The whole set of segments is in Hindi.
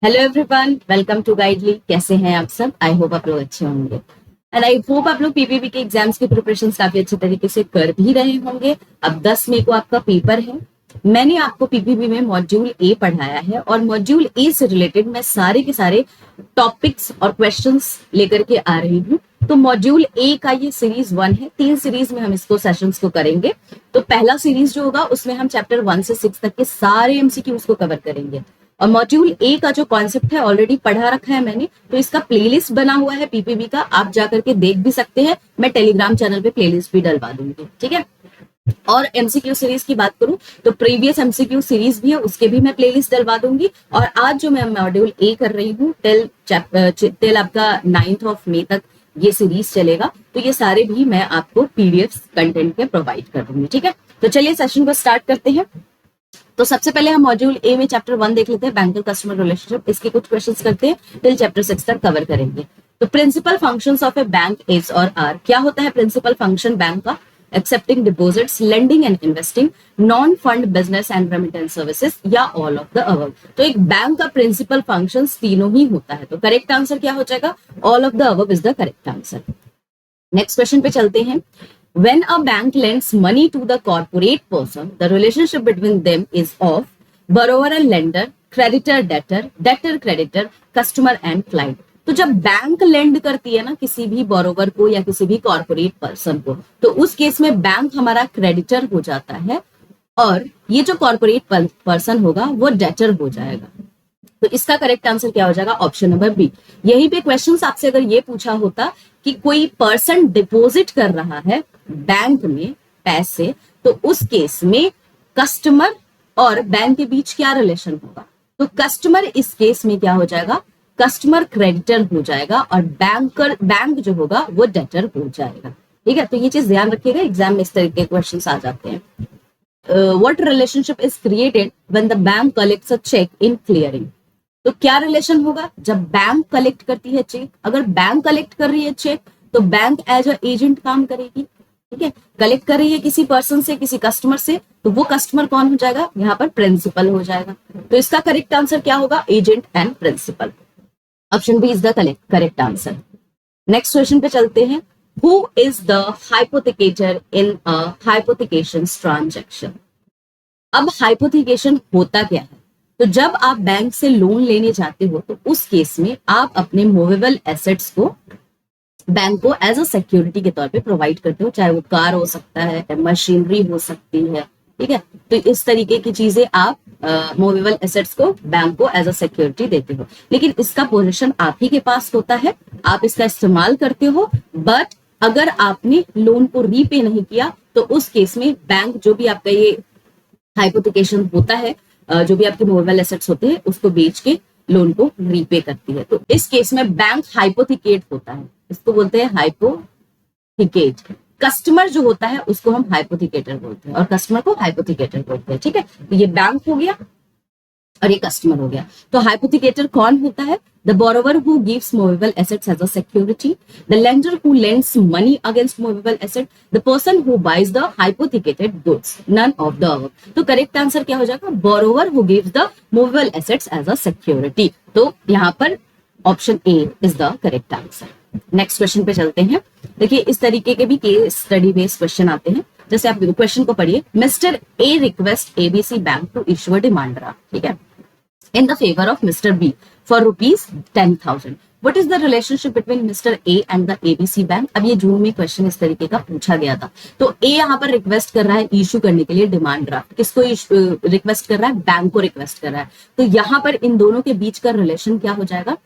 Hello everyone, welcome to Guidely. कैसे हैं आप सब? आई होप आप लोग अच्छे होंगे एंड आई होप आप लोग पीपीबी के एग्जाम्स की प्रिपरेशन काफी अच्छे तरीके से कर भी रहे होंगे। अब 10 मई को आपका पेपर है। मैंने आपको पीपीबी में मॉड्यूल ए पढ़ाया है और मॉड्यूल ए से रिलेटेड मैं सारे के सारे टॉपिक्स और क्वेश्चंस लेकर के आ रही हूँ। तो मॉड्यूल ए का ये सीरीज 1 है। 3 सीरीज में हम इसको सेशंस को करेंगे। तो पहला सीरीज जो होगा उसमें हम चैप्टर 1 से 6 तक के सारे एमसीक्यूज को कवर करेंगे। और मॉड्यूल ए का जो कॉन्सेप्ट है ऑलरेडी पढ़ा रखा है मैंने, तो इसका प्लेलिस्ट बना हुआ है पीपीबी का, आप जाकर के देख भी सकते हैं। मैं टेलीग्राम चैनल पे प्लेलिस्ट भी डलवा दूंगी, ठीक है। और एमसीक्यू सीरीज की बात करूं तो प्रीवियस एमसीक्यू सीरीज भी है, उसके भी मैं प्लेलिस्ट डलवा दूंगी। और आज जो मैं मॉड्यूल ए कर रही हूँ टिल आपका 9th ऑफ मई तक ये सीरीज चलेगा, तो ये सारे भी मैं आपको पीडीएफ कंटेंट के प्रोवाइड कर दूंगी, ठीक है। तो चलिए सेशन को स्टार्ट करते हैं। तो सबसे पहले हम मॉड्यूल ए में चैप्टर 1 देख लेते हैं, बैंकर कस्टमर रिलेशनशिप। इसके कुछ क्वेश्चंस करते हैं, टिल चैप्टर 6 तक कवर करेंगे। तो principal functions of a bank is और आर। क्या होता है प्रिंसिपल फंक्शन बैंक का? Accepting deposits, lending and investing, non fund business and remittance services, या ऑल ऑफ द अबव। तो एक बैंक का प्रिंसिपल फंक्शंस तीनों ही होता है। तो करेक्ट आंसर क्या हो जाएगा? All of the above is the correct answer. Next question पे चलते हैं। When a bank lends money to the corporate person, the relationship between them is of borrower and lender, creditor debtor, debtor creditor, customer and client. तो जब बैंक लेंड करती है ना किसी भी बोरोवर को या किसी भी कॉर्पोरेट पर्सन को, तो उस केस में बैंक हमारा क्रेडिटर हो जाता है और ये जो कॉर्पोरेट पर्सन होगा वो डेटर हो जाएगा। तो इसका करेक्ट आंसर क्या हो जाएगा? Option number B. यही पे क्वेश्चन आपसे अगर ये पूछा होता कि कोई पर्सन डिपॉजिट कर रहा है बैंक में पैसे, तो उस केस में कस्टमर और बैंक के बीच क्या रिलेशन होगा? तो कस्टमर इस केस में क्या हो जाएगा? कस्टमर क्रेडिटर हो जाएगा और बैंक जो होगा वो डेटर हो जाएगा, ठीक है। तो ये चीज ध्यान रखिएगा, एग्जाम में इस तरह के क्वेश्चन आ जाते हैं। What relationship is created when the bank collects a cheque in clearing? तो क्या रिलेशन होगा जब बैंक कलेक्ट करती है चेक? अगर बैंक कलेक्ट कर रही है चेक तो बैंक एज अ एजेंट काम करेगी, ठीक है। कलेक्ट कर रही है किसी पर्सन से, किसी कस्टमर से, तो वो कस्टमर कौन हो जाएगा? यहाँ पर प्रिंसिपल हो जाएगा। तो इसका करेक्ट आंसर क्या होगा? Agent and principal. Option B is the correct answer. Next question पे चलते हैं। Who is the hypothecator in a hypothecation transaction? अब हाइपोथिकेशन होता क्या है? तो जब आप बैंक से लोन लेने जाते हो तो उस केस में आप अपने मूवेबल एसेट्स को बैंक को एज अ सिक्योरिटी के तौर पे प्रोवाइड करते हो, चाहे वो कार हो सकता है, मशीनरी हो सकती है, ठीक है। तो इस तरीके की चीजें आप मूवेबल एसेट्स को बैंक को एज अ सिक्योरिटी देते हो, लेकिन इसका पोजीशन आप ही के पास होता है, आप इसका इस्तेमाल करते हो। बट अगर आपने लोन को रीपे नहीं किया तो उस केस में बैंक जो भी आपका ये हाइपोथिकेशन होता है, जो भी आपके मूवेबल एसेट्स होते हैं उसको बेच के लोन को रीपे करती है। तो इस केस में बैंक हाइपोथिकेट होता है, इसको बोलते हैं हाइपोथिकेट। कस्टमर जो होता है उसको हम हाइपोथिकेटर बोलते हैं और कस्टमर को हाइपोथिकेटर बोलते हैं, ठीक है। तो ये बैंक हो गया और ये कस्टमर हो गया। तो हाइपोथिकेटर कौन होता है? The borrower who gives movable assets as a security, the lender who lends money against movable asset, the person who buys the hypothecated goods, none of the above. तो करेक्ट आंसर क्या हो जाएगा? Borrower who gives the movable assets as a security. तो यहां पर option A is the correct answer. Next question पे चलते हैं। देखिए इस तरीके के भी केस स्टडी बेस्ड क्वेश्चन आते हैं। जैसे आप क्वेश्चन को पढ़िए। Mister A request ABC bank to issue a demand draft, ठीक है, in the favor of Mr. B for rupees 10,000. What is the relationship between Mr. A and the ABC bank? अब ये जून में क्वेश्चन इस तरीके का पूछा गया था। तो ए यहाँ पर रिक्वेस्ट कर रहा है इशू करने के लिए डिमांड ड्राफ्ट। किसको रिक्वेस्ट कर रहा है? बैंक को रिक्वेस्ट कर रहा है। तो यहाँ पर इन दोनों के बीच का रिलेशन क्या हो जाएगा?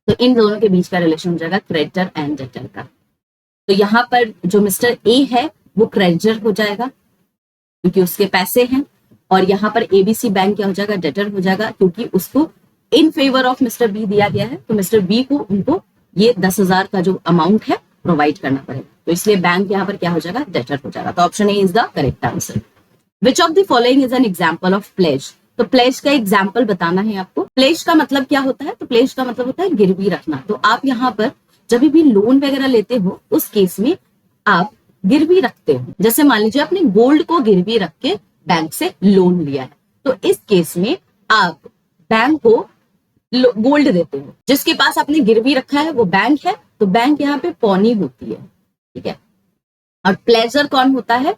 तो इन दोनों के बीच का रिलेशन हो जाएगा क्रेडिटर एंड डेटर का। तो यहाँ पर जो मिस्टर ए है वो क्रेडिटर हो जाएगा क्योंकि उसके पैसे हैं, और यहाँ पर एबीसी बैंक क्या हो जाएगा? डेटर हो जाएगा क्योंकि उसको in favour of mister B दिया गया है। तो मिस्टर बी को उनको ये 10,000 का जो अमाउंट है प्रोवाइड करना पड़ेगा, तो इसलिए बैंक यहाँ पर क्या हो जाएगा? डेटर हो जाएगा। तो option A is the correct answer. Which of the following is an example of pledge? तो प्लेज का एग्जाम्पल बताना है आपको। प्लेज का मतलब क्या होता है? तो प्लेज का मतलब होता है गिरवी रखना। तो आप यहाँ पर जब भी लोन वगैरह लेते हो उस केस में आप गिरवी रखते हो। जैसे मान लीजिए आपने गोल्ड को गिरवी रख के बैंक से लोन लिया है, तो इस केस में आप बैंक को गोल्ड देते हैं। जिसके पास आपने गिरवी रखा है वो बैंक है, तो बैंक यहाँ पे पौनी होती है, ठीक है। और प्लेजर कौन होता है?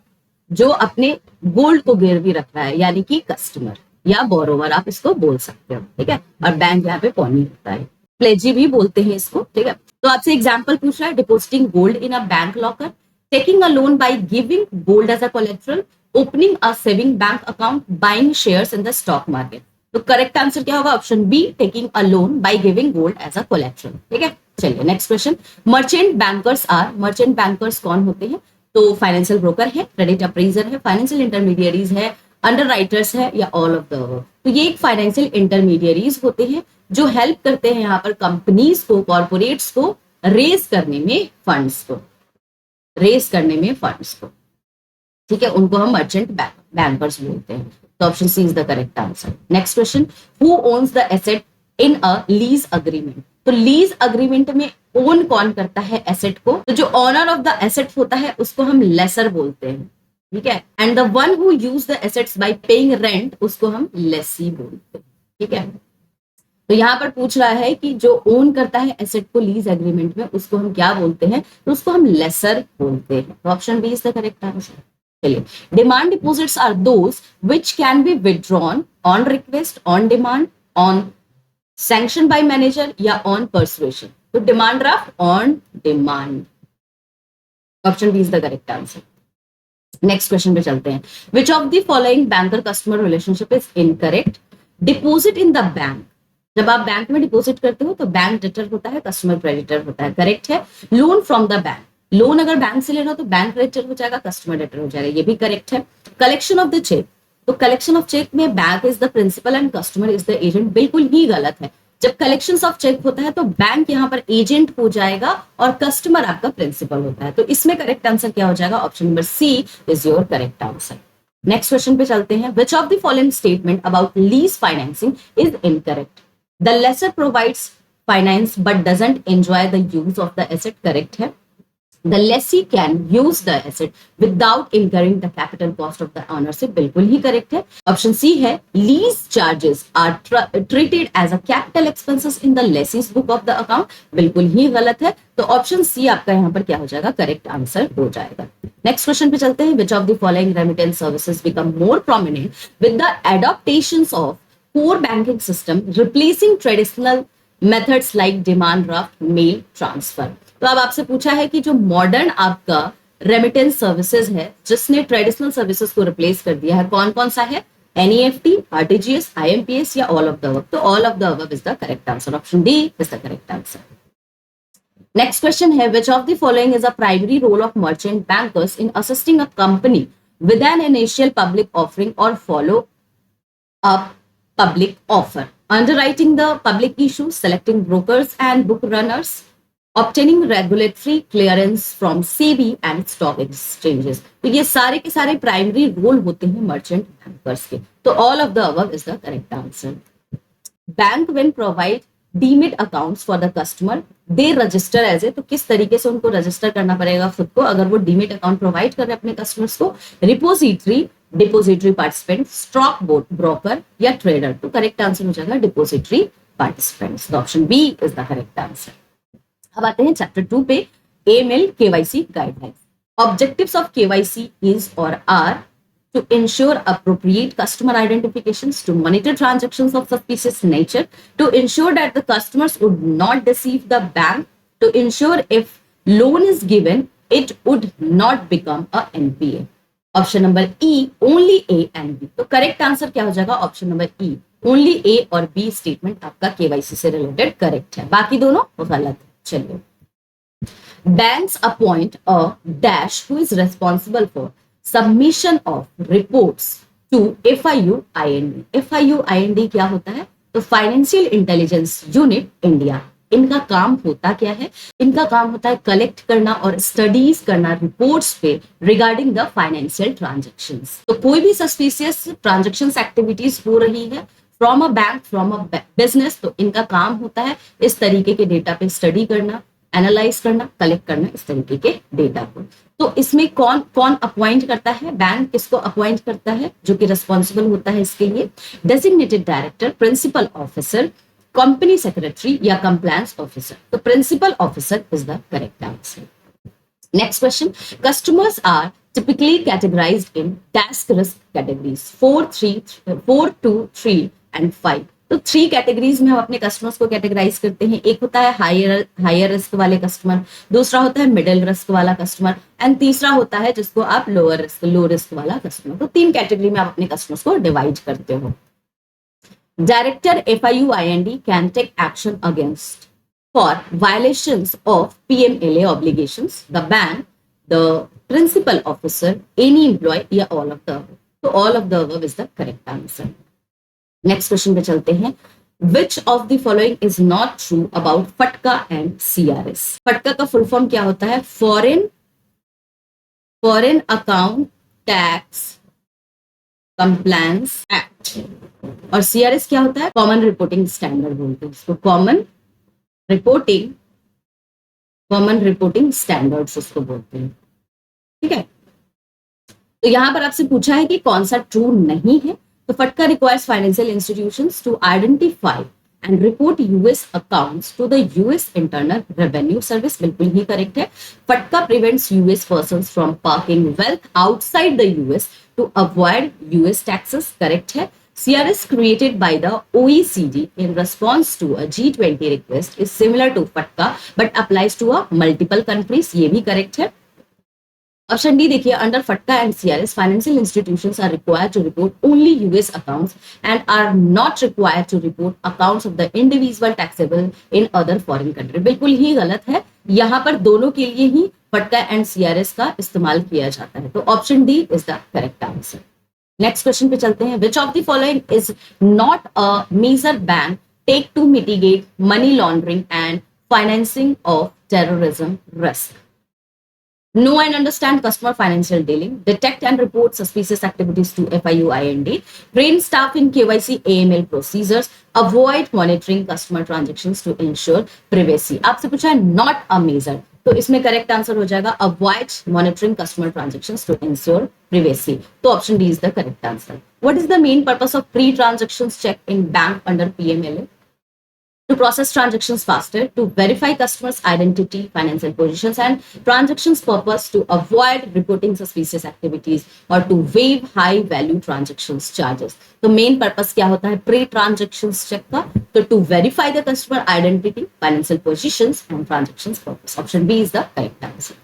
जो अपने गोल्ड को गिरवी रख रहा है, यानी कि कस्टमर या बोरोवर आप इसको बोल सकते हो, ठीक है। और बैंक यहाँ पे पौनी होता है, प्लेजी भी बोलते हैं इसको, ठीक है। तो आपसे एग्जांपल पूछ रहा है, depositing gold in a bank locker, taking a loan by giving gold as a collateral, opening a saving bank account, buying shares in the stock market. तो करेक्ट आंसर क्या होगा? Option B, taking a loan by giving gold as a collateral, ठीक है। चलिए next question, merchant bankers are, merchant bankers कौन होते हैं? तो फाइनेंशियल ब्रोकर है, क्रेडिट अप्रेजर है, फाइनेंशियल इंटरमीडियरीज है, अंडर राइटर्स है, या ऑल ऑफ द अबव। तो ये एक फाइनेंशियल इंटरमीडियरीज होते हैं जो हेल्प करते हैं यहाँ पर कंपनीज को, कॉर्पोरेट्स को रेज करने में फंड्स को, ठीक है। उनको हम मर्चेंट बैंकर्स बोलते हैं। तो option C is the correct answer. Next question, who owns the asset in a lease agreement? तो लीज अग्रीमेंट में ओन कौन करता है एसेट को? तो जो ऑनर ऑफ द एसेट होता है उसको हम लेसर बोलते हैं, ठीक है। And the one who use the assets bye paying rent, उसको हम लेसी बोलते हैं, ठीक है। तो यहां पर पूछ रहा है कि जो ओन करता है एसेट को लीज एग्रीमेंट में, उसको हम क्या बोलते हैं? तो उसको हम लेसर बोलते हैं। तो option B is the correct answer. चलिए, demand deposits are those which can be withdrawn on request, on demand, on sanction by manager, या ऑन परसुएशन। तो demand draft on demand, option B is the correct answer. Next question पे चलते हैं, which of the following banker customer relationship is incorrect? Deposit in the bank, जब आप बैंक में डिपॉजिट करते हो तो बैंक डेटर होता है, कस्टमर क्रेडिटर होता है, करेक्ट है। Loan from the bank, loan अगर बैंक से ले रहा हो तो बैंक क्रेडिटर हो जाएगा, कस्टमर डेटर हो जाएगा, ये भी करेक्ट है। कलेक्शन ऑफ द चेक, तो कलेक्शन ऑफ चेक में bank is the principal and customer is the agent, बिल्कुल ही गलत है। जब कलेक्शन ऑफ चेक होता है तो बैंक यहाँ पर एजेंट हो जाएगा और कस्टमर आपका प्रिंसिपल होता है। तो इसमें करेक्ट आंसर क्या हो जाएगा? Option number C is your correct answer. Next question पे चलते हैं, which of the following statement about lease financing is incorrect? The lessor provides finance but doesn't enjoy the use of the asset, correct है। The lessee can use the asset without incurring the capital cost of the ownership, बिल्कुल ही करेक्ट है। ऑप्शन सी है, lease charges are treated as a capital expenses in the lessee's book of the account, बिल्कुल ही गलत है। तो ऑप्शन सी आपका यहाँ पर क्या हो जाएगा? करेक्ट आंसर हो जाएगा। नेक्स्ट क्वेश्चन पे चलते हैं, which of the following remittance services become more prominent with the adaptations of core banking system replacing traditional methods like demand draft, mail transfer? तो अब आपसे पूछा है कि जो मॉडर्न आपका रेमिटेंस सर्विसेज है जिसने ट्रेडिशनल सर्विसेज को रिप्लेस कर दिया है, कौन कौन सा है? एनईएफटी, आरटीजीएस, आईएमपीएस, या ऑल ऑफ द अबव? तो all of the above is the correct answer, option D is the correct answer. Next question है, which of the following is a primary role of merchant bankers in assisting a company with an initial public offering or follow up public offer? Underwriting the public issue, selecting brokers and book runners, obtaining regulatory clearance from SEBI and stock exchanges. तो ये सारे के सारे प्राइमरी रोल होते हैं मर्चेंट बैंकर्स के। तो all of the above is the correct answer. Bank when provide demat accounts for the customer, they register as a, तो किस तरीके से उनको रजिस्टर करना पड़ेगा खुद को अगर वो डीमिट अकाउंट प्रोवाइड कर रहे हैं अपने कस्टमर्स को? Repository, depository participant, stock broker, या ट्रेडर? तो करेक्ट आंसर हो जाएगा डिपोजिटरी पार्टिसिपेंट्स। तो option B is the correct answer. अब आते हैं चैप्टर 2 पे, AML KYC guidelines. Objectives of KYC is और are to ensure appropriate customer identifications, to monitor transactions of suspicious nature, to ensure that the customers would not deceive the bank, to ensure if loan is given, it would not become a NPA. Option number E, only A and B. तो करेक्ट आंसर क्या हो जाएगा? Option number E, only A और बी स्टेटमेंट आपका केवाईसी से रिलेटेड करेक्ट है, बाकी दोनों गलत है। चलिए, banks appoint a dash who is responsible for submission of reports to FIU-IND. FIU-IND क्या होता है? तो फाइनेंशियल इंटेलिजेंस यूनिट इंडिया। इनका काम होता क्या है? इनका काम होता है कलेक्ट करना और स्टडीज करना रिपोर्ट्स पे रिगार्डिंग द फाइनेंशियल ट्रांजैक्शंस। तो कोई भी सस्पिशियस ट्रांजैक्शंस एक्टिविटीज हो रही है from a bank, from a business, तो इनका काम होता है इस तरीके के डेटा पे स्टडी करना, एनालाइज करना, कलेक्ट करना इस तरीके के डेटा को। तो इसमें कौन कौन अपॉइंट करता है? बैंक किसको अपॉइंट करता है जो कि रिस्पॉन्सिबल होता है इसके लिए? Designated director, principal officer, company secretary या कंप्लायंस ऑफिसर। तो principal officer is the correct answer. Next question. Customers are typically categorized in task risk categories 4, 2, 3 and 5. तो 3 कैटेगरीज में हम अपने कस्टमर्स को कैटेगराइज करते हैं। एक होता है हायर रिस्क वाले कस्टमर, दूसरा होता है मिडिल रिस्क वाला कस्टमर एंड तीसरा होता है जिसको आप लो रिस्क वाला कस्टमर। तो 3 कैटेगरी में आप अपने कस्टमर्स को डिवाइड करते हो। Director FIUIND can take action against for violations of PMLA obligations, the bank, the principal officer, any employee या all of the above. तो all of the above is the correct answer. Next question पे चलते हैं. Which of the following is not true about FATCA and CRS? FATCA का full form क्या होता है? Foreign Account Tax Compliance Act. और CRS क्या होता है? Common Reporting Standard बोलते हैं इसको। कॉमन रिपोर्टिंग स्टैंडर्ड्स उसको बोलते हैं। ठीक है, तो यहां पर आपसे पूछा है कि कौन सा ट्रू नहीं है। तो FATCA requires financial institutions to identify and report US accounts to the US internal revenue service. बिल्कुल ही करेक्ट है। FATCA prevents US persons from parking wealth outside the US to avoid US taxes. Correct है। CRS created by the OECD in response to a G20 request is similar to FATCA but applies to a multiple countries. ये भी correct है। ऑप्शन डी देखिए, under FATCA and CRS, financial institutions are required to report only US accounts and are not required to report accounts of the individual taxable in other foreign country. बिल्कुल ही गलत है। यहाँ पर दोनों के लिए ही FATCA and CRS का इस्तेमाल किया जाता है। तो option D is the correct answer. Next question पे चलते हैं। Which of the following is not a major bank take to mitigate money laundering and financing of terrorism risk? Know and understand customer financial dealing, detect and report suspicious activities to FIUIND, train staff in KYC AML procedures, avoid monitoring customer transactions to ensure privacy. आपसे पूछा है not a measure, तो इसमें करेक्ट आंसर हो जाएगा avoid monitoring customer transactions to ensure privacy. तो option D is the correct answer. What is the main purpose of pre-transactions check in bank under PMLA? To process transactions faster, to verify customers' identity, financial positions, and transactions purpose, to avoid reporting suspicious activities, or to waive high-value transactions charges. तो main purpose क्या होता है pre-transactions check का? तो to verify the customer identity, financial positions, and transactions purpose. Option B is the correct answer.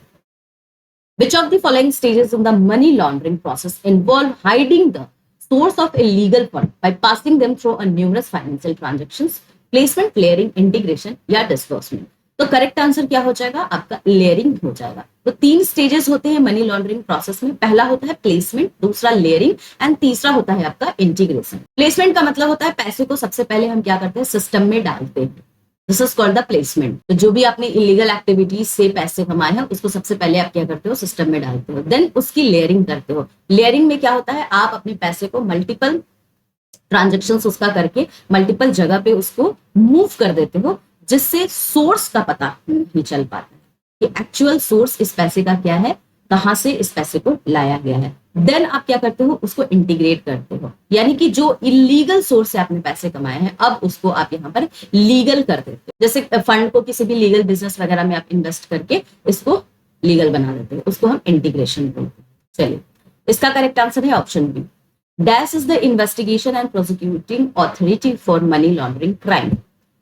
Which of the following stages in the money laundering process involve hiding the source of illegal fund by passing them through a numerous financial transactions? Placement, layering, integration या डिस्बर्समेंट? तो करेक्ट आंसर क्या हो जाएगा आपका? लेयरिंग हो जाएगा। तो 3 स्टेजेस होते हैं मनी लॉन्ड्रिंग प्रोसेस में। पहला होता है प्लेसमेंट, दूसरा लेयरिंग एंड तीसरा होता है आपका इंटीग्रेशन। प्लेसमेंट का मतलब होता है पैसे को सबसे पहले हम क्या करते हैं? सिस्टम में डालते हैं। This is called the placement. तो जो भी आपने इलीगल एक्टिविटीज से पैसे कमाए हैं उसको सबसे पहले आप क्या करते हो? सिस्टम में डालते हो। देन उसकी लेयरिंग करते हो। लेयरिंग में क्या होता है? आप अपने पैसे को मल्टीपल ट्रांजेक्शन्स उसका करके मल्टीपल जगह पे उसको मूव कर देते हो, जिससे सोर्स का पता नहीं चल पाता है कि एक्चुअल सोर्स इस पैसे का क्या है, कहां से इस पैसे को लाया गया है। देन आप क्या करते हो? उसको इंटीग्रेट करते हो, यानी कि जो इलीगल सोर्स से आपने पैसे कमाए हैं अब उसको आप यहाँ पर लीगल कर देते हो। जैसे फंड को किसी भी लीगल बिजनेस वगैरह में आप इन्वेस्ट करके इसको लीगल बना देते हो, उसको हम इंटीग्रेशन बोलते हैं। चलिए, इसका करेक्ट आंसर है option B. Dash is the investigation and prosecuting authority for money laundering crime.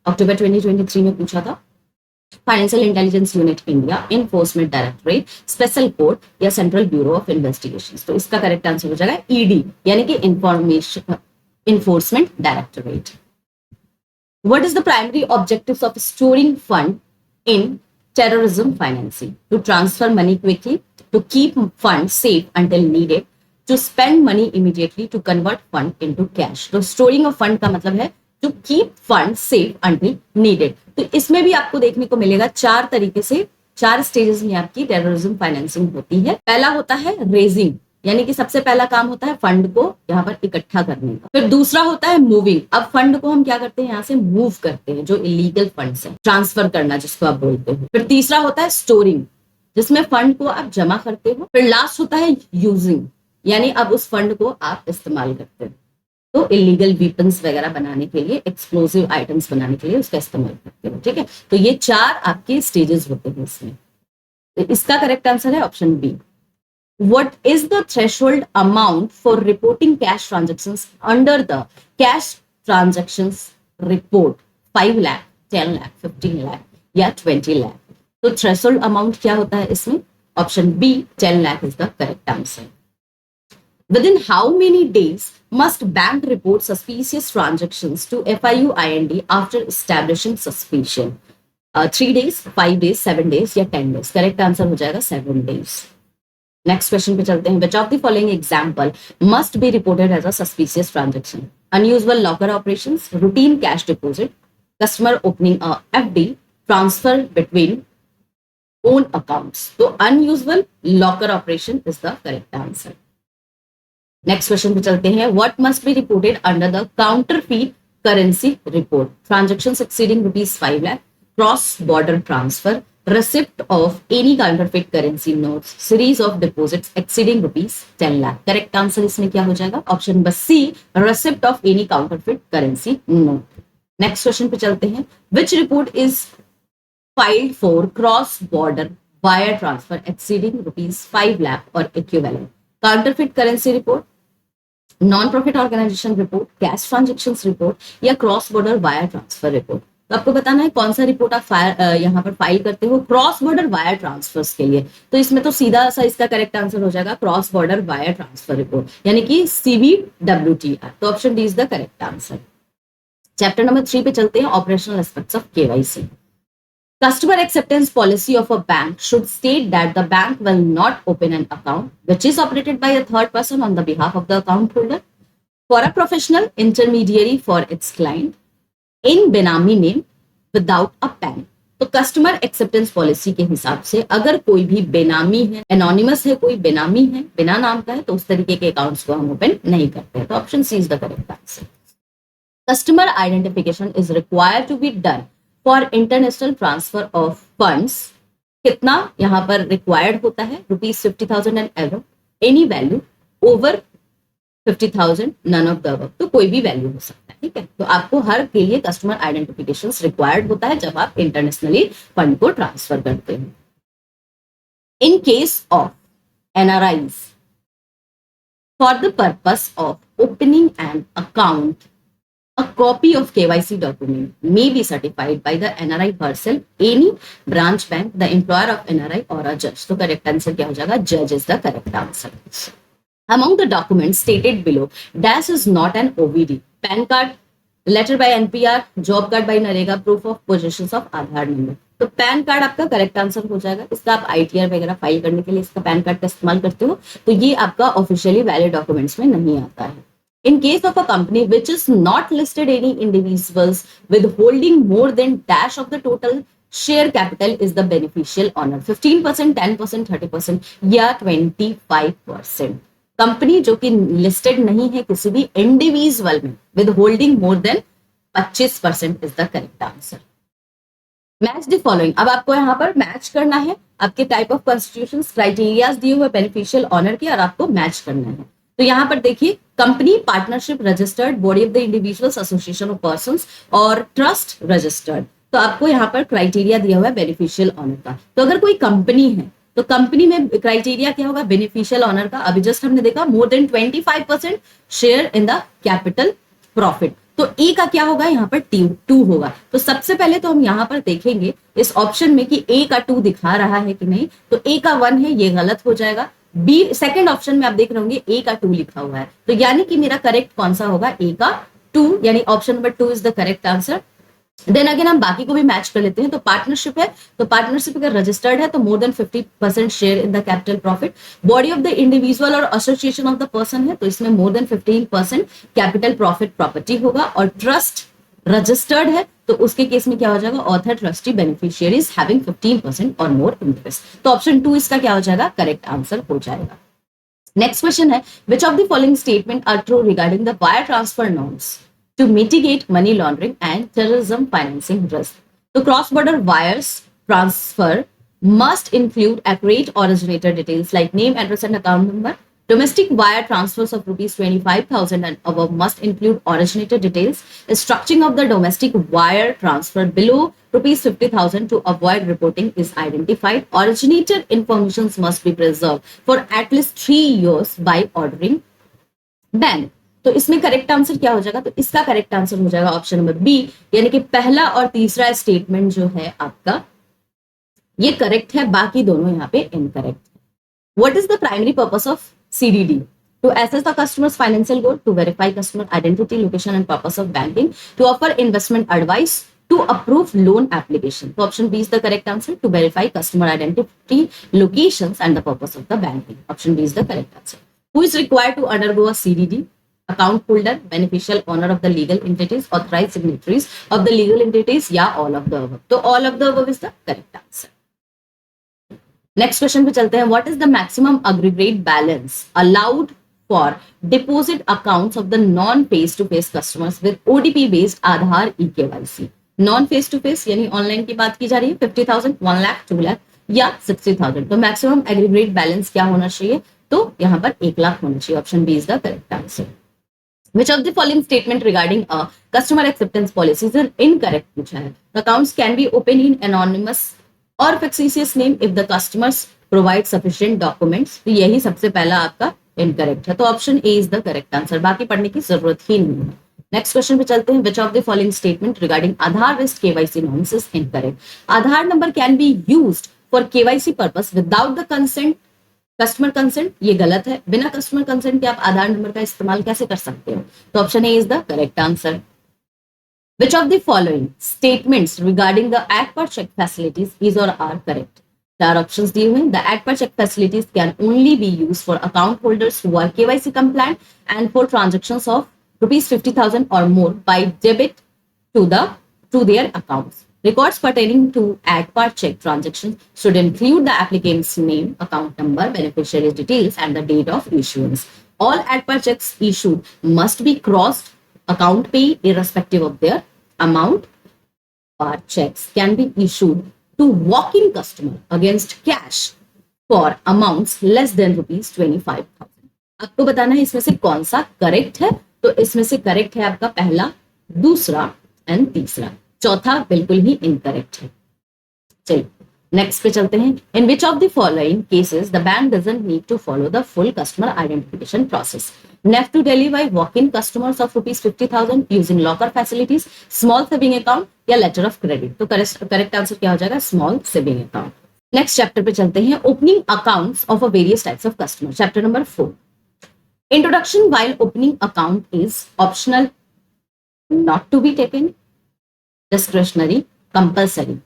अक्टूबर 2023 में पूछा था। Financial intelligence unit India, enforcement directorate, special court या सेंट्रल ब्यूरो ऑफ इन्वेस्टिगेशन? तो इसका करेक्ट आंसर हो जाएगा ईडी, यानी कि enforcement directorate. What is the primary objectives of storing fund in terrorism financing? To transfer money quickly, to keep funds safe until needed, to spend money immediately, to convert fund into cash. तो storing of fund का मतलब है to keep fund safe until needed. तो इसमें भी आपको देखने को मिलेगा 4 तरीके से, 4 स्टेजेस में आपकी टेररिज्म फाइनेंसिंग होती है। पहला होता है रेजिंग, यानी कि सबसे पहला काम होता है फंड को यहाँ पर इकट्ठा करने का। फिर दूसरा होता है मूविंग, अब फंड को हम क्या करते हैं? यहाँ से मूव करते हैं, जो इलीगल फंड्स है, ट्रांसफर करना जिसको आप बोलते हो। फिर तीसरा होता है स्टोरिंग, जिसमें फंड को आप जमा करते हो। फिर लास्ट होता है यूजिंग, यानी अब उस फंड को आप इस्तेमाल करते हैं। तो इलीगल वीपन्स वगैरह बनाने के लिए, एक्सप्लोसिव आइटम्स बनाने के लिए उसका इस्तेमाल करते हो, ठीक है। तो ये 4 आपके स्टेजेस होते हैं इसमें। तो इसका करेक्ट आंसर है option B. What is the threshold amount for reporting cash transactions under the cash transactions report? 5 lakh, 10 lakh, 15 lakh या 20 lakh? तो threshold amount क्या होता है इसमें? Option B 10 lakh is the correct answer. Within how many days must bank report suspicious transactions to FIU IND after establishing suspicion? 3 days, 5 days, 7 days या 10 days? करेक्ट आंसर हो जाएगा 7 days. नेक्स्ट क्वेश्चन पे चलते हैं. Which of the following example must be reported as a suspicious transaction? Unusual locker operations, routine cash deposit, customer opening a FD, transfer between own accounts. तो unusual locker operation is the correct answer. Next question पे चलते हैं. What must be reported under the counterfeit currency report? Transactions exceeding ₹5 lakh, cross border transfer, receipt of any counterfeit currency notes, series of deposits exceeding ₹10 lakh. Correct answer इसमें क्या हो जाएगा? Option number C, receipt of any counterfeit currency note. Next question पे चलते हैं. which report is filed for cross border wire transfer exceeding ₹5 lakh or equivalent? counterfeit currency report, non profit organisation report, cash transactions report या cross border wire transfer report? तो आपको बताना है कौन सा रिपोर्ट आप यहाँ पर फाइल करते हो क्रॉस बॉर्डर वायर ट्रांसफर्स के लिए. तो इसमें तो सीधा सा इसका करेक्ट आंसर हो जाएगा cross border wire transfer report, यानी कि CBWTR. तो option D is the correct answer. Chapter number 3 पे चलते हैं. Operational aspects of KYC. Customer acceptance policy of a bank should state that the bank will not open an account which is operated by a third person on the behalf of the account holder for a professional intermediary for its client in benami name without a PAN. तो कस्टमर एक्सेप्टेंस पॉलिसी के हिसाब से अगर कोई भी बेनामी है, एनोनिमस है, कोई बेनामी है, बिना नाम का है, तो उस तरीके के अकाउंट्स को हम ओपन नहीं करते. तो option C is the correct answer. Customer identification is required to be done for international transfer of funds. कितना यहां पर रिक्वायर्ड होता है? ₹50,000 and above, any value over 50,000, none of the above. तो कोई भी वैल्यू हो सकता है, ठीक है. तो आपको हर के लिए कस्टमर आइडेंटिफिकेशन रिक्वायर्ड होता है जब आप इंटरनेशनली फंड को ट्रांसफर करते हैं. In case of NRIs, for the purpose of opening an account, a copy of KYC document may be certified by the NRI herself, any branch bank, the employer of NRI or a judge. तो correct answer क्या हो जाएगा? Judge is the correct answer. Among the documents stated below, dash is not an OVD. PAN card, letter by NPR, job card by NREGA, proof of possessions of Aadhaar number. तो पैन कार्ड आपका करेक्ट आंसर हो जाएगा. इसका आप ITR वगैरह फाइल करने के लिए इसका पैन कार्ड का इस्तेमाल करते हो, तो ये आपका ऑफिशियली वैलिड डॉक्यूमेंट्स में नहीं आता है. In case of a company which is not listed any individuals withholding more than dash of the total share capital is the beneficial owner. 15%, 10%, 30% या 25%. कंपनी जो कि लिस्टेड नहीं है किसी भी इंडिविजुअल में, withholding more than 25% is the correct answer. Match the following. अब आपको यहाँ पर मैच करना है आपके टाइप ऑफ कॉन्स्टिट्यूशन क्राइटेरियाज दिए हुए बेनिफिशियल ऑनर के, और आपको मैच करना है. तो यहाँ पर देखिए, company, partnership, registered, body of the individuals, association of persons और ट्रस्ट रजिस्टर्ड. तो आपको यहाँ पर क्राइटेरिया दिया हुआ है बेनिफिशियल ऑनर का. तो अगर कोई कंपनी है तो कंपनी में क्राइटेरिया क्या होगा बेनिफिशियल ऑनर का? अभी जस्ट हमने देखा more than 25% share in the capital profit. तो ए का क्या होगा? यहाँ पर 2 होगा. तो सबसे पहले तो हम यहाँ पर देखेंगे इस ऑप्शन में कि ए का 2 दिखा रहा है कि नहीं. तो ए का 1 है, ये गलत हो जाएगा. बी सेकंड ऑप्शन में आप देख रहे होंगे ए का 2 लिखा हुआ है. तो यानी कि मेरा करेक्ट कौन सा होगा? ए का 2, यानी option number 2 is the correct answer. Then again हम बाकी को भी मैच कर लेते हैं. तो पार्टनरशिप है, तो पार्टनरशिप अगर रजिस्टर्ड है तो more than 50% share in the capital profit. Body of the individual और एसोसिएशन ऑफ द पर्सन है, तो इसमें more than 15% capital profit property होगा. और ट्रस्ट रजिस्टर्ड है तो उसके केस में क्या हो जाएगा? ऑथर, ट्रस्टी, बेनिफिशियरीज हैविंग 15% और मोर इंटरेस्ट. तो ऑप्शन 2 इसका क्या हो जाएगा? करेक्ट आंसर हो जाएगा. नेक्स्ट क्वेश्चन है, which of the following statement are true regarding the wire transfer norms to mitigate money laundering and terrorism financing risk? तो cross border wires transfer must include accurate originator details like name, address and account number, Domestic wire transfers of rupees 25,000 and above must include originator details. Structuring of the domestic wire transfer below rupees 50,000 to avoid reporting is identified. Originator informations must be preserved for at least 3 years by ordering bank. तो इसमें करेक्ट आंसर क्या हो जाएगा? तो इसका करेक्ट आंसर हो जाएगा ऑप्शन नंबर बी, यानी कि पहला और तीसरा स्टेटमेंट जो है आपका ये करेक्ट है, बाकी दोनों यहाँ पे इनकरेक्ट है। What is the primary purpose of CDD? To assess the customer's financial goal, to verify customer identity, location and purpose of banking, to offer investment advice, to approve loan application. So option B is the correct answer, to verify customer identity, locations and the purpose of the banking. Option B is the correct answer. Who is required to undergo a CDD? Account holder, beneficial owner of the legal entities, authorized signatories of the legal entities, या all of the above. तो all of the above is the correct answer. Next question पे चलते हैं। What is the maximum aggregate balance allowed for deposit accounts of the non face to face customers with OTP based Aadhaar eKYC? Non face to face यानी ऑनलाइन की बात की जा रही है। 50,000, 1 लाख, 2 लाख या 60,000। तो मैक्सिमम एग्रीगेट बैलेंस क्या होना चाहिए? तो यहाँ पर 1 लाख होना चाहिए। Option B is the correct answer. Which of the following statement regarding a customer acceptance policy is incorrect पूछा है। Accounts can be opened in anonymous or fictitious name if the customers provide sufficient documents। तो यही सबसे पहला आपका इनकरेक्ट है। तो option A is the correct answer, बाकी पढ़ने की जरूरत ही नहीं है। नेक्स्ट क्वेश्चन पे चलते हैं। Which of the following statement regarding Aadhaar based KYC norms is incorrect? Aadhaar number can be used for KYC purpose without the consent customer consent, ये गलत है। बिना कस्टमर कंसेंट के आप आधार नंबर का इस्तेमाल कैसे कर सकते हो? तो option A is the correct answer. Which of the following statements regarding the add per check facilities is or are correct? चार ऑप्शंस दिए हुए हैं। The add per check facilities can only be used for account holders who are KYC compliant and for transactions of rupees 50,000 or more by debit to their accounts. Records pertaining to add per check transactions should include the applicant's name, account number, beneficiary details, and the date of issuance. All add per checks issued must be crossed account pay irrespective of their amount. Per checks can be issued to walk-in customer against cash for amounts less than rupees 25,000. आपको बताना है इसमें से कौन सा करेक्ट है। तो इसमें से करेक्ट है आपका पहला, दूसरा एंड तीसरा। चौथा बिल्कुल ही इनकरेक्ट है। चलिए नेक्स्ट पे चलते हैं। In which of the following cases the bank doesn't need to follow the full customer identification process? NEFT to deliver walk in customers of rupees 50,000 using locker facilities, small saving account या लेटर ऑफ क्रेडिट? तो करेक्ट आंसर क्या हो जाएगा? Small saving account. Next chapter पे चलते हैं। Opening accounts of a various types of customer, chapter number 4। Introduction while opening account is optional, not to be taken, discretionary, compulsory.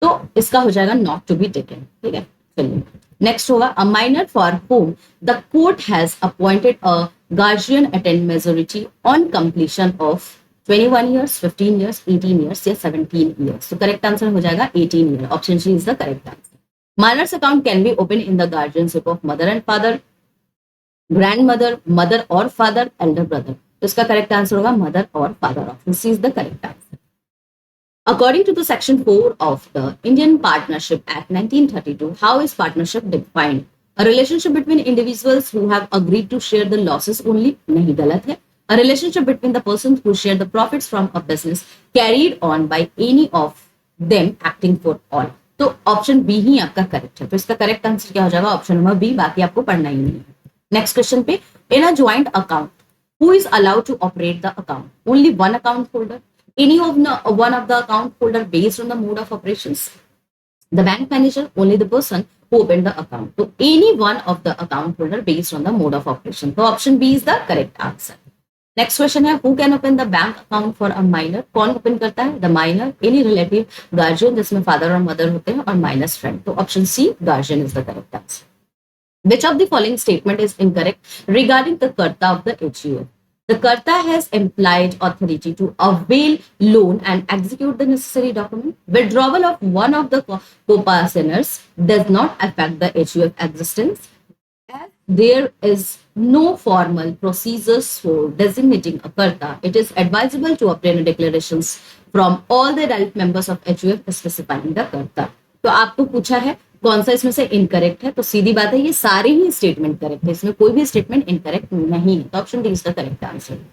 तो इसका हो जाएगा नॉट टू बी टेकन। ठीक है, चलिए नेक्स्ट होगा। A minor for home the court has appointed a guardian attend majority on completion of 21 years, 15 years, 18 years या 17 years। तो करेक्ट आंसर हो जाएगा 18 year। Option C is the correct answer. Minors account can be open in the guardianship of mother and father, grandmother, mother और फादर, एल्डर ब्रदर। तो इसका करेक्ट आंसर होगा मदर और father. Option C is the correct answer. According to the Section 4 of the Indian Partnership Act 1932, how is partnership defined? A relationship between individuals who have agreed to share the losses only? नहीं, गलत है। A relationship between the persons who share the profits from a business carried on by any of them acting for all। तो ऑप्शन बी ही आपका करेक्ट है। तो इसका करेक्ट आंसर क्या हो जाएगा? ऑप्शन नंबर बी, बाकी आपको पढ़ना ही नहीं है। नेक्स्ट क्वेश्चन पे, in a joint account who is allowed to operate the account? Only one account holder, any of one of the account holder based on the mode of operations, the bank manager, only the person who opened the account. So any one of the account holder based on the mode of operation. So option B is the correct answer. Next question है, who can open the bank account for a minor? कौन ओपन करता है? The minor, any relative, guardian जिसमें father और mother होते हैं, और minus friend। तो option C, guardian is the correct answer. Which of the following statement is incorrect regarding the Karta of the HUF? The Karta has implied authority to avail loan and execute the necessary document. Withdrawal of one of the co-partners does not affect the HUF existence. As there is no formal procedures for designating a Karta, it is advisable to obtain declarations from all the adult members of HUF specifying the Karta. तो आपको पूछा है कौन सा इसमें से इनकरेक्ट है, तो सीधी बात है ये सारे ही स्टेटमेंट करेक्ट है, इसमें कोई भी स्टेटमेंट इनकरेक्ट नहीं है, तो option D is the correct answer.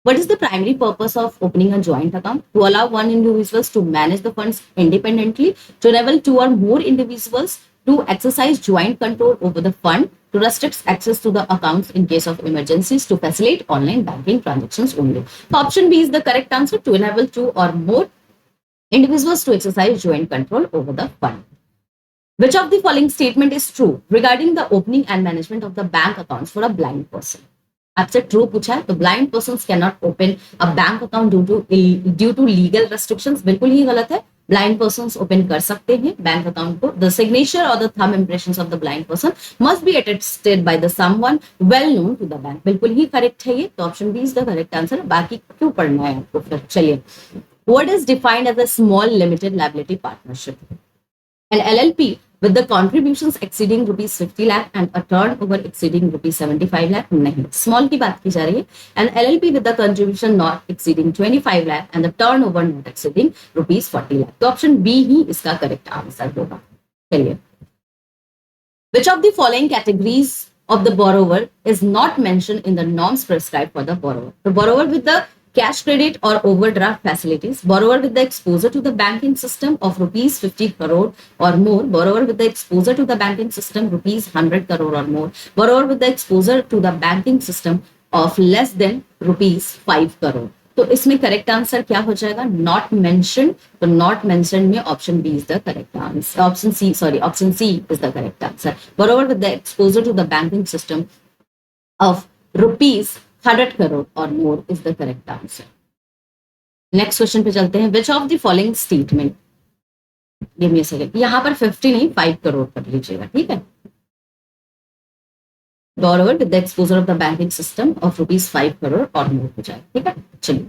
What is the primary purpose of opening a joint account? To allow one individuals to manage the funds independently, to enable two or more individuals to exercise joint control over the fund, to restrict access to the accounts in case of emergencies, to facilitate online banking transactions only. So option B is the correct answer, to enable two or more individuals to exercise joint control over the fund. Which of the following statement is true regarding the opening and management of the bank accounts for a blind person? आपसे ट्रू पूछा है, तो blind person can not open a bank account due to legal restrictions, बिल्कुल ही गलत है. ब्लाइंड पर्सन ओपन कर सकते हैं बैंक अकाउंट को. द सिग्नेचर और the thumb impressions of the blind person must be attested by the someone well known to the bank. बिल्कुल ही करेक्ट है ये, तो option B is the correct answer. बाकी क्यों पढ़ना है आपको फिर. चलिए, what is defined as a small limited liability partnership? An LLP with the contributions exceeding rupees 50 lakh and a turnover exceeding rupees 75 lakh नहीं, small की बात की जा रही है. An LLP with the contribution not exceeding 25 lakh and the turnover not exceeding rupees 40 lakh. तो ऑप्शन बी ही इसका करेक्ट आंसर होगा. चलिए, which of the following categories of the borrower is not mentioned in the norms prescribed for the borrower? The borrower with the cash credit or overdraft facilities, borrower with the exposure to the banking system of rupees 50 crore or more, borrower with the exposure to the banking system rupees 100 crore or more, borrower with the exposure to the banking system of less than rupees 5 crore. तो इसमें करेक्ट आंसर क्या हो जाएगा? Not mention. तो नॉट मेंशन में option B is the correct answer. Option C is the correct answer. borrower with the exposure to the banking system of rupees 100 crore or more is the correct answer. Next question पे चलते हैं. Which of the following statement, give me a second, यहां पर 50 नहीं 5 करोड़ कर लीजिएगा, ठीक है. borrower with the exposure of the banking system of rupees 5 crore or more हो जाए, ठीक है. चलिए,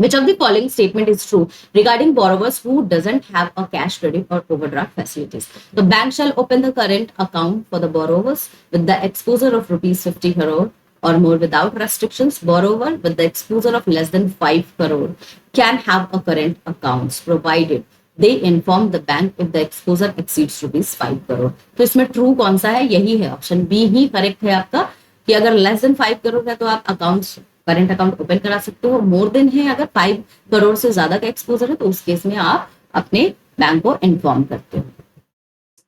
which of the following statement is true regarding borrowers who doesn't have a cash credit or overdraft facilities? The bank shall open the current account for the borrowers with the exposure of rupees 50 crore or more without restrictions. Borrower with the exposure of less than 5 crore can have a current accounts provided they inform the bank if the exposure exceeds rupees 5 crore. तो इसमें ट्रू कौन सा है? यही है, ऑप्शन बी ही करेक्ट है आपका, कि अगर लेस देन 5 करोड़ है तो आप अकाउंट्स करंट अकाउंट ओपन करा सकते हो. मोर देन है, अगर 5 करोड़ से ज्यादा का एक्सपोजर है तो उस केस में आप अपने बैंक को इन्फॉर्म करते हो.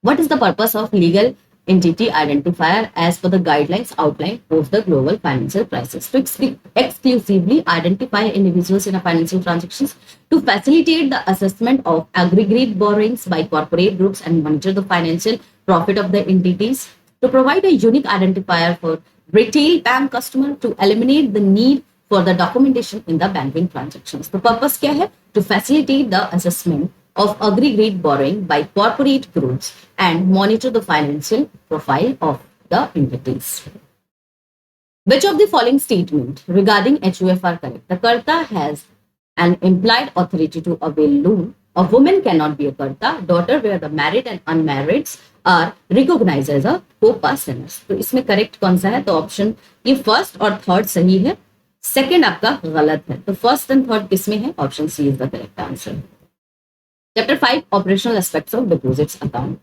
What is the purpose of legal entity identifier as per the guidelines outlined post the global financial crisis? To exclusively identify individuals in a financial transactions, to facilitate the assessment of aggregate borrowings by corporate groups and monitor the financial profit of the entities, to provide a unique identifier for retail bank customer, to eliminate the need for the documentation in the banking transactions. The purpose क्या है? To facilitate the assessment of aggregate borrowing by corporate groups and monitor the financial profile of the entities. Which of the following statement regarding HUF are correct? The Karta has an implied authority to avail loan. A woman cannot be a Karta. Daughter where the married and unmarried are recognized as a co-partners. तो इसमें करेक्ट कौन सा है? तो ऑप्शन ये फर्स्ट और थर्ड सही है, सेकंड आपका गलत है. तो फर्स्ट एंड थर्ड किसमें है? Option C is the correct answer. Chapter 5, operational aspects of deposits account.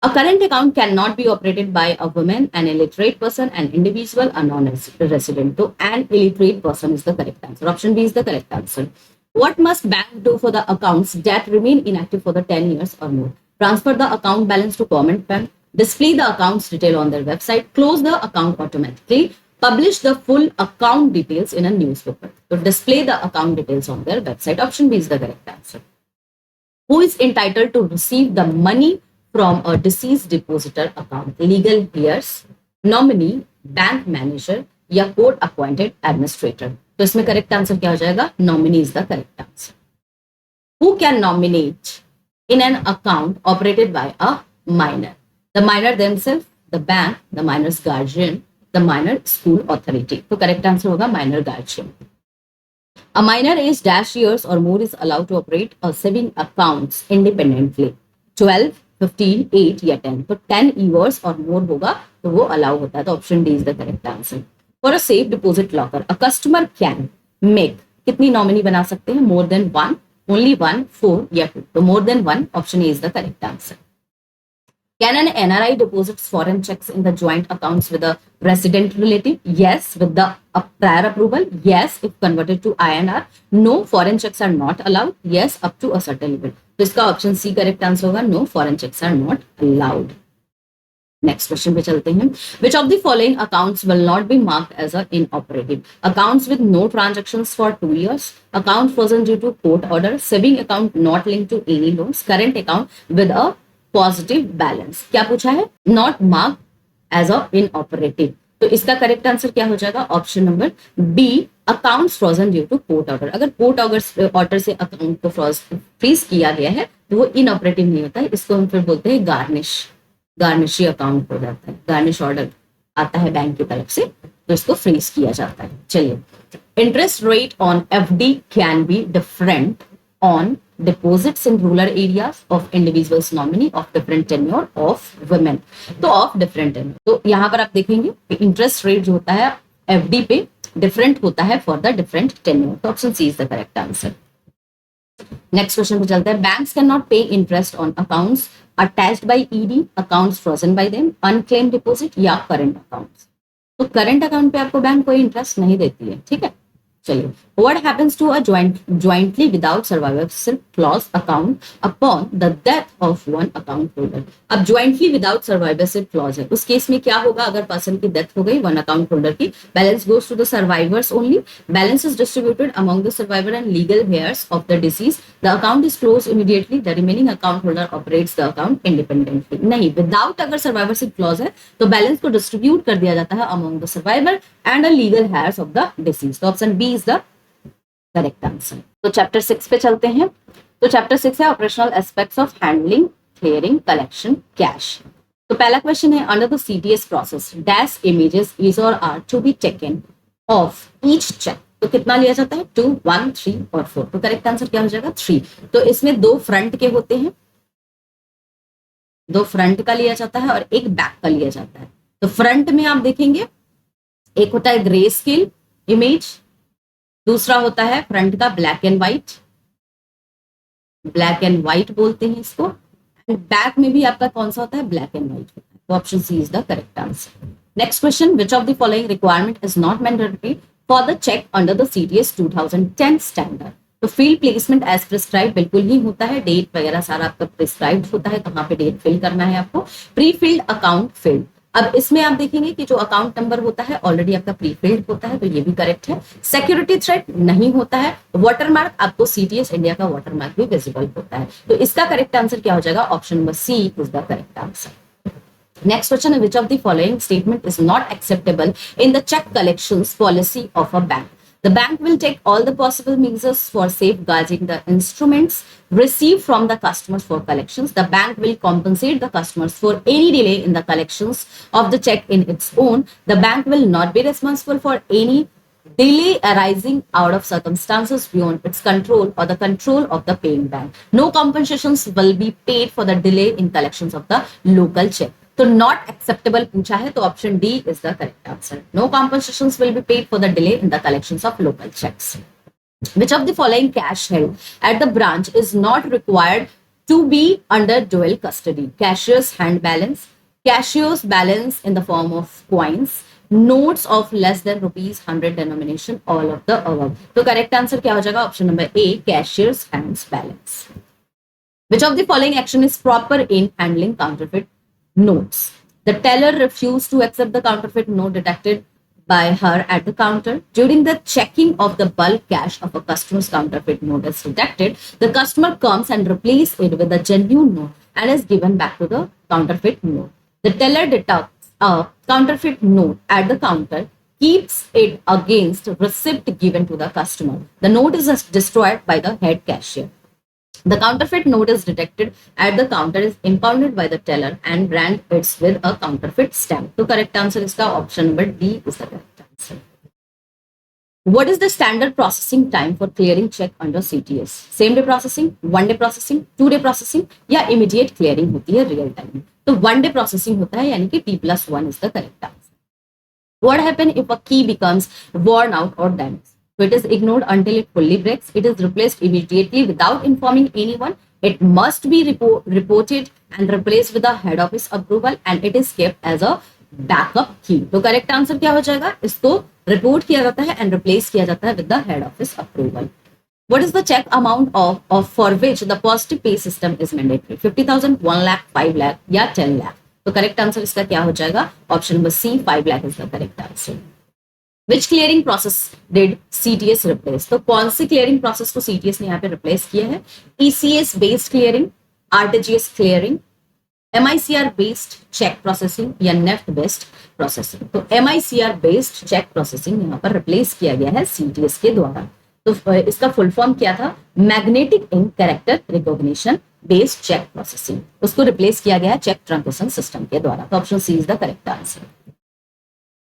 A current account cannot be operated by a woman, an illiterate person, an individual, a non-resident. So, an illiterate person is the correct answer. Option B is the correct answer. What must bank do for the accounts that remain inactive for the 10 years or more? Transfer the account balance to government bank, display the accounts detail on their website, close the account automatically, publish the full account details in a newspaper. So, display the account details on their website. Option B is the correct answer. Who is entitled to receive the money from a deceased depositor account? Legal heirs, nominee, bank manager या court appointed administrator. तो इसमें करेक्ट आंसर क्या हो जाएगा? Nominee is the correct answer. Who can nominate in an account operated by a minor? The minor themselves, the bank, the minor's guardian, the minor school authority. तो करेक्ट आंसर होगा minor guardian. A minor age dash years or more is allowed to operate a saving accounts independently. 12, 15, 8 या 10. तो 10 years or more होगा तो वो अलाउ होता है. तो option D is the correct answer. For a safe deposit locker a customer can make, कितनी नॉमिनी बना सकते हैं? मोर देन 1, ओनली 1, 4 या 2. तो more than 1, option A is the correct answer. Can an NRI deposits foreign checks in the joint accounts with a resident relative? Yes, with the prior approval. Yes, if converted to INR. No, foreign checks are not allowed. Yes, up to a certain limit. तो इसका ऑप्शन सी करेक्ट आंसर होगा, no foreign cheques are not allowed. Next question पे चलते हैं. Which of the following accounts will not be marked as a inoperative? Accounts with no transactions for 2 years, account frozen due to court order, saving account not linked to any loans, current account with a positive balance. क्या पूछा है? Not mark as a inoperative. तो इसका करेक्ट आंसर क्या हो जाएगा? Option number B, accounts frozen due to court order. अगर कोर्ट ऑर्डर से अकाउंट को फ्रीज किया गया है तो वो इनऑपरेटिव नहीं होता है, इसको हम फिर बोलते हैं गार्निश. गार्निशी अकाउंट हो जाता है, गार्निश ऑर्डर आता है बैंक की तरफ से तो इसको फ्रीज किया जाता है. चलिए, interest rate on FD can be different on deposits in rural areas of individuals nominee of different tenure of women. तो of different tenure, तो यहाँ पर आप देखेंगे कि इंटरेस्ट रेट जो होता है एफडी पे डिफरेंट होता है फॉर द डिफरेंट टेन्योर. तो option C is the correct answer. Next question पे चलते हैं. Banks can not pay interest on accounts attached by ED, accounts frozen by them, unclaim deposit या करंट अकाउंट्स. तो करंट अकाउंट पे आपको बैंक कोई इंटरेस्ट नहीं देती है. ठीक है, चलिए. What happens to a jointly without survivorship clause account upon the death of one account holder? अब jointly without survivorship clause है, उस केस में क्या होगा? अगर पर्सन की डेथ हो गई, वन अकाउंट होल्डर की, balance goes to the survivors only. Balance is distributed among the survivor and legal heirs of the deceased. The account is closed immediately. The remaining account holder operates the account independently. नहीं, without अगर survivorship clause है तो बैलेंस को डिस्ट्रीब्यूट कर दिया जाता है among the survivor and the legal heirs of the deceased. तो option B is the correct answer. तो चैप्टर 6 पे चलते हैं. तो चैप्टर 6 है operational aspects of handling, clearing, collection, cash. तो पहला क्वेश्चन है, under the CTS process dash images is और are to be taken of each cheque. तो कितना लिया जाता है? 2, 1, 3 और 4. तो करेक्ट आंसर क्या हो जाएगा? 3. तो इसमें 2 फ्रंट के होते हैं, 2 फ्रंट का लिया जाता है और एक बैक का लिया जाता है. तो फ्रंट में आप देखेंगे एक होता है ग्रे स्केल इमेज, दूसरा होता है फ्रंट का black and white, black and white बोलते हैं इसको. एंड बैक में भी आपका कौन सा होता है? ब्लैक एंड व्हाइट होता है. तो option C is the correct answer. Next question, which of the following requirement is not mandatory for the cheque under the CTS 2010 standard? तो फील्ड प्लेसमेंट एज प्रिस्क्राइब बिल्कुल ही होता है, डेट वगैरह सारा आपका प्रिस्क्राइब होता है, कहाँ पे डेट फिल करना है आपको. प्री फिल्ड अकाउंट फिल्ड, अब इसमें आप देखेंगे कि जो अकाउंट नंबर होता है ऑलरेडी आपका प्री फिल्ड होता है, तो ये भी करेक्ट है. सिक्योरिटी थ्रेट नहीं होता है. वाटरमार्क, आपको सीटीएस इंडिया का वाटरमार्क भी विजिबल होता है. तो इसका करेक्ट आंसर क्या हो जाएगा? Option number C is the correct answer. Next question is, which of the following statement is not acceptable in the check collections policy of a bank? The bank will take all the possible measures for safeguarding the instruments received from the customers for collections. The bank will compensate the customers for any delay in the collections of the check in its own. The bank will not be responsible for any delay arising out of circumstances beyond its control or the control of the paying bank. No compensations will be paid for the delay in collections of the local check. तो नॉट एक्सेप्टेबल पूछा है, तो option D is the correct answer. No compensations will be paid for the delay in the collections of local cheques. Which of the following cash held at the branch is not required to be under dual custody? Cashier's hand balance, cashier's balance in the form of coins, notes of less than ₹100 denomination, all of the above. तो करेक्ट आंसर क्या हो जाएगा? Option number A, cashier's hands balance. Which of the following action is proper in handling counterfeit notes? The teller refused to accept the counterfeit note detected by her at the counter. During the checking of the bulk cash of a customer's counterfeit note is detected, the customer comes and replaces it with a genuine note and is given back to the counterfeit note. The teller detects a counterfeit note at the counter, keeps it against receipt given to the customer. The note is destroyed by the head cashier. The counterfeit note is detected at the counter, is impounded by the teller and brand it with a counterfeit stamp. तो correct answer इसका option number D is the correct answer. What is the standard processing time for clearing check under CTS? Same day processing, 1 day processing, 2 day processing या immediate clearing होती है real time. तो 1 day processing होता है, यानी कि T+1 is the correct answer. What happens if a key becomes worn out or damaged? So it is ignored until it fully breaks. It is replaced immediately without informing anyone. It must be reported and replaced with the head office approval and it is kept as a backup key. तो करेक्ट आंसर क्या हो जाएगा, इसको रिपोर्ट किया जाता है एंड रिप्लेस किया जाता है with the head office approval. What is the check amount of for which the positive pay system is mandatory? 50,000, 1 lakh, 5 lakh या 10 lakh. तो करेक्ट आंसर इसका क्या हो जाएगा, option number C 5 lakh is the correct answer. Which clearing process did CTS replace? तो कौन सी क्लियरिंग प्रोसेस को CTS ने यहाँ पे रिप्लेस किया है, ECS based clearing, RTGS clearing, MICR based cheque processing या नेफ्ट बेस्ड प्रोसेसिंग. तो MICR बेस्ड चेक प्रोसेसिंग यहाँ पर रिप्लेस किया गया है CTS के द्वारा. तो इसका फुल फॉर्म क्या था, magnetic ink character recognition based cheque processing, उसको रिप्लेस किया गया है चेक ट्रंकेशन सिस्टम के द्वारा. तो option C is the correct answer.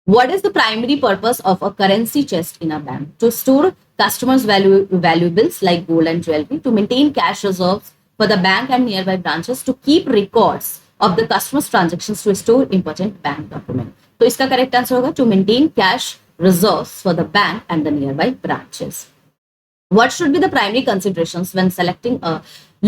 What is the primary purpose of a currency chest in a bank? To store customers' valuables like gold and jewelry, to maintain cash reserves for the bank and nearby branches, to keep records of the customers' transactions, to store important bank documents. तो इसका करेक्ट आंसर होगा to maintain cash reserves for the bank and the nearby branches. What should be the primary considerations when selecting a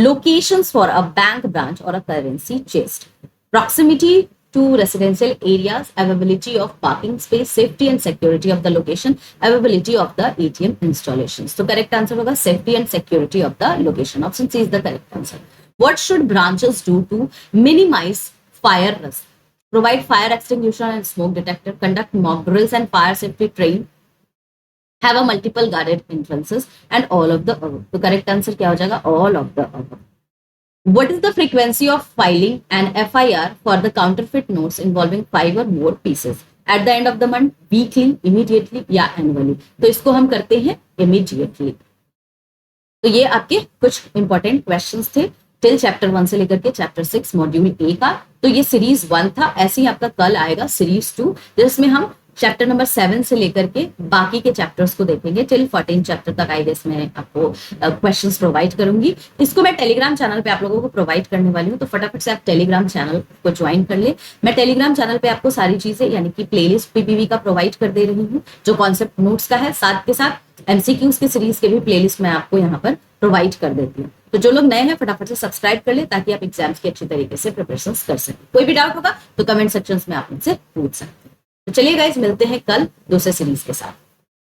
locations for a bank branch or a currency chest? Proximity to residential areas, availability of parking space, safety and security of the location, availability of the ATM installations. So correct answer होगा safety and security of the location. Option C is the correct answer. What should branches do to minimize fire risk? Provide fire extinguisher and smoke detector, conduct mock drills and fire safety training, have a multiple guarded entrances and all of the above. तो correct answer क्या हो जाएगा, all of the above. What is the frequency of filing an FIR for the counterfeit notes involving 5 or more pieces? At the end of the month, weekly, immediately या annually? तो इसको हम करते हैं immediately. तो ये आपके कुछ इंपॉर्टेंट क्वेश्चंस थे टिल चैप्टर 1 से लेकर के चैप्टर 6 मॉड्यूल ए का. तो ये सीरीज 1 था. ऐसे ही आपका कल आएगा सीरीज 2, जिसमें हम चैप्टर नंबर 7 से लेकर के बाकी के चैप्टर्स को देखेंगे टिल 14 चैप्टर तक. आई गेस मैं आपको क्वेश्चंस प्रोवाइड करूंगी. इसको मैं टेलीग्राम चैनल पे आप लोगों को प्रोवाइड करने वाली हूँ, तो फटाफट से आप टेलीग्राम चैनल को ज्वाइन कर ले. मैं टेलीग्राम चैनल पे आपको सारी चीजें यानी कि प्लेलिस्ट पीपीवी का प्रोवाइड कर दे रही हूँ, जो कॉन्सेप्ट नोट्स का है, साथ के साथ एमसीक्यूज के सीरीज के भी प्लेलिस्ट मैं आपको यहाँ पर प्रोवाइड कर देती हूँ. तो जो लोग नए हैं फटाफट से सब्सक्राइब कर ले ताकि आप एग्जाम्स की अच्छी तरीके से प्रिपरेशन कर सकें. कोई भी डाउट होगा तो कमेंट सेक्शन में आप मुझसे पूछ सकते हैं. तो चलिए गाइस, मिलते हैं कल दूसरे सीरीज के साथ.